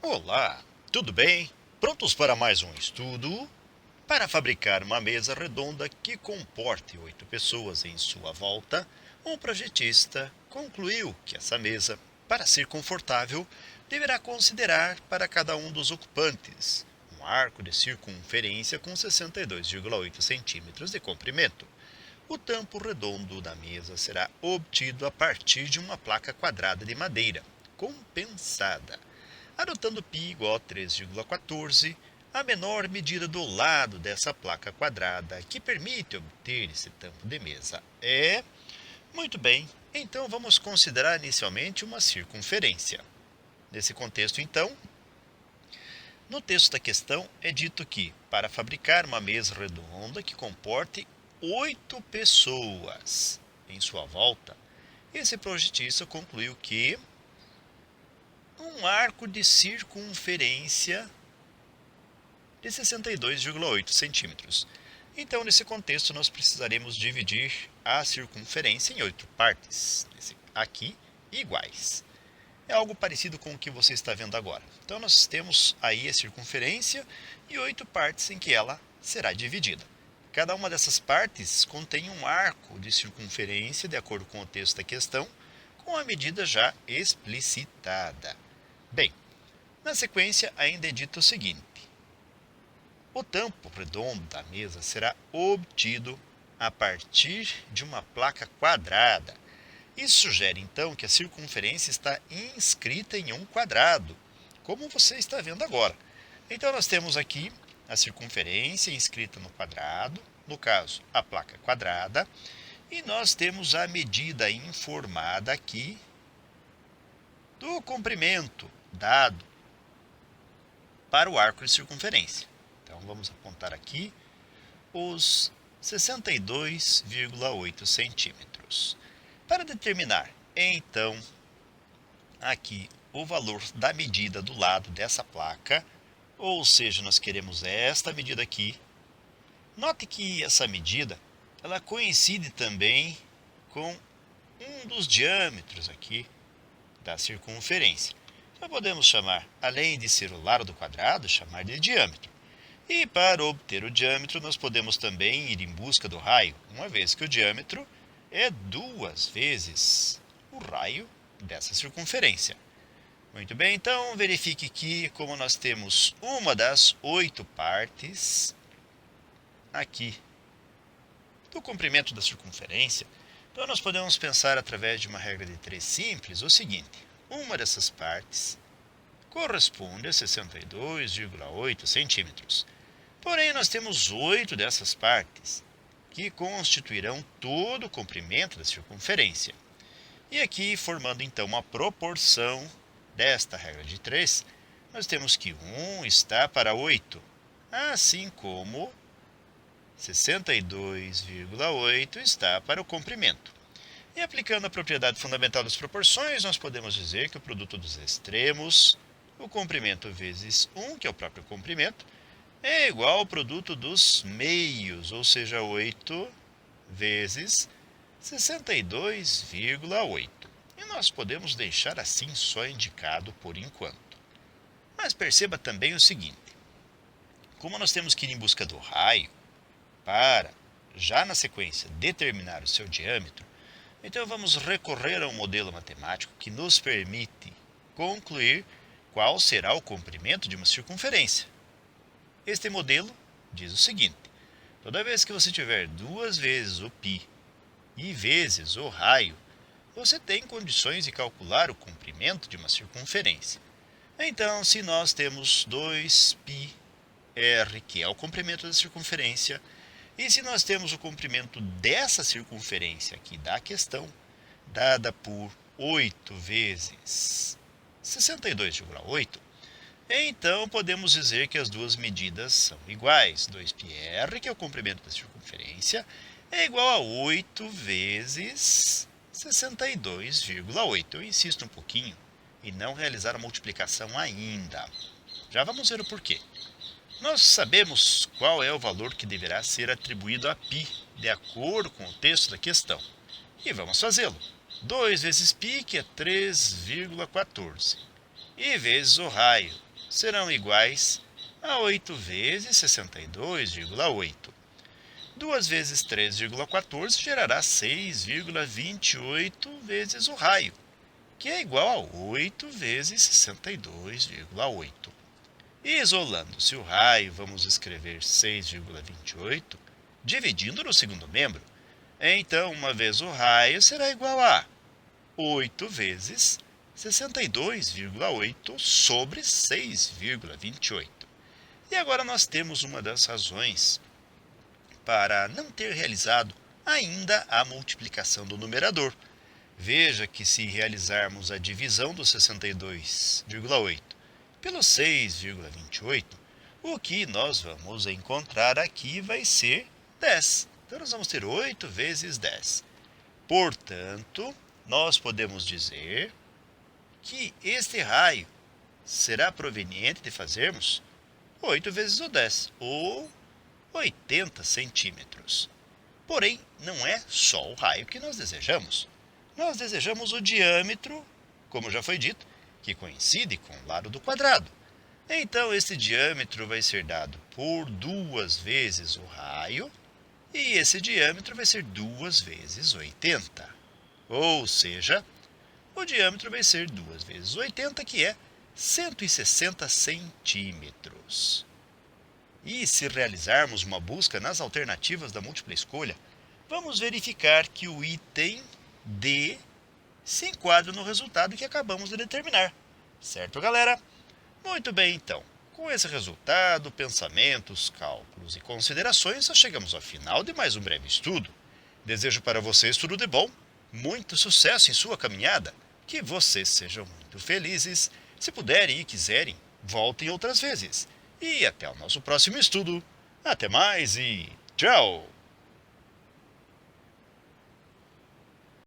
Olá, tudo bem? Prontos para mais um estudo? Para fabricar uma mesa redonda que comporte 8 pessoas em sua volta, um projetista concluiu que essa mesa, para ser confortável, deverá considerar para cada um dos ocupantes um arco de circunferência com 62,8 centímetros de comprimento. O tampo redondo da mesa será obtido a partir de uma placa quadrada de madeira, compensada. Adotando π igual a 3,14, a menor medida do lado dessa placa quadrada que permite obter esse tampo de mesa é... Muito bem, então vamos considerar inicialmente uma circunferência. Nesse contexto, então, no texto da questão é dito que, para fabricar uma mesa redonda que comporte 8 pessoas em sua volta, esse projetista concluiu que um arco de circunferência de 62,8 centímetros. Então, nesse contexto, nós precisaremos dividir a circunferência em 8 partes, aqui, iguais. É algo parecido com o que você está vendo agora. Então, nós temos aí a circunferência e 8 partes em que ela será dividida. Cada uma dessas partes contém um arco de circunferência, de acordo com o texto da questão, com a medida já explicitada. Bem, na sequência ainda é dito o seguinte: o tampo redondo da mesa será obtido a partir de uma placa quadrada. Isso sugere, então, que a circunferência está inscrita em um quadrado, como você está vendo agora. Então, nós temos aqui a circunferência inscrita no quadrado, no caso, a placa quadrada, e nós temos a medida informada aqui do comprimento dado para o arco de circunferência. Então, vamos apontar aqui os 62,8 centímetros. Para determinar, então, aqui o valor da medida do lado dessa placa, ou seja, nós queremos esta medida aqui. Note que essa medida, ela coincide também com um dos diâmetros aqui da circunferência. Então, podemos chamar, além de ser o lado do quadrado, chamar de diâmetro. E para obter o diâmetro, nós podemos também ir em busca do raio, uma vez que o diâmetro é 2 vezes o raio dessa circunferência. Muito bem, então verifique que, como nós temos uma das 8 partes aqui do comprimento da circunferência, então nós podemos pensar através de uma regra de 3 simples o seguinte: uma dessas partes corresponde a 62,8 centímetros. Porém, nós temos 8 dessas partes, que constituirão todo o comprimento da circunferência. E aqui, formando então uma proporção desta regra de 3, nós temos que 1 está para 8, assim como 62,8 está para o comprimento. E aplicando a propriedade fundamental das proporções, nós podemos dizer que o produto dos extremos, o comprimento vezes 1, que é o próprio comprimento, é igual ao produto dos meios, ou seja, 8 vezes 62,8. E nós podemos deixar assim só indicado por enquanto. Mas perceba também o seguinte: como nós temos que ir em busca do raio para, já na sequência, determinar o seu diâmetro, então vamos recorrer a um modelo matemático que nos permite concluir qual será o comprimento de uma circunferência. Este modelo diz o seguinte: toda vez que você tiver 2 vezes o π e vezes o raio, você tem condições de calcular o comprimento de uma circunferência. Então, se nós temos 2πr, que é o comprimento da circunferência, e se nós temos o comprimento dessa circunferência aqui da questão, dada por 8 vezes 62,8, então podemos dizer que as duas medidas são iguais. 2πr, que é o comprimento da circunferência, é igual a 8 vezes 62,8. Eu insisto um pouquinho em não realizar a multiplicação ainda. Já vamos ver o porquê. Nós sabemos qual é o valor que deverá ser atribuído a π, de acordo com o texto da questão. E vamos fazê-lo. 2 vezes π, que é 3,14. E vezes o raio, serão iguais a 8 vezes 62,8. 2 vezes 3,14 gerará 6,28 vezes o raio, que é igual a 8 vezes 62,8. Isolando-se o raio, vamos escrever 6,28 dividindo no segundo membro. Então, uma vez o raio será igual a 8 vezes 62,8 sobre 6,28. E agora nós temos uma das razões para não ter realizado ainda a multiplicação do numerador. Veja que se realizarmos a divisão do 62,8 pelo 6,28, o que nós vamos encontrar aqui vai ser 10. Então, nós vamos ter 8 vezes 10. Portanto, nós podemos dizer que este raio será proveniente de fazermos 8 vezes o 10, ou 80 centímetros. Porém, não é só o raio que nós desejamos. Nós desejamos o diâmetro, como já foi dito, que coincide com o lado do quadrado. Então, esse diâmetro vai ser dado por 2 vezes o raio, e esse diâmetro vai ser 2 vezes 80. Ou seja, o diâmetro vai ser 2 vezes 80, que é 160 centímetros. E se realizarmos uma busca nas alternativas da múltipla escolha, vamos verificar que o item D se enquadra no resultado que acabamos de determinar. Certo, galera? Muito bem, então. Com esse resultado, pensamentos, cálculos e considerações, nós chegamos ao final de mais um breve estudo. Desejo para vocês tudo de bom, muito sucesso em sua caminhada, que vocês sejam muito felizes. Se puderem e quiserem, voltem outras vezes. E até o nosso próximo estudo. Até mais e tchau!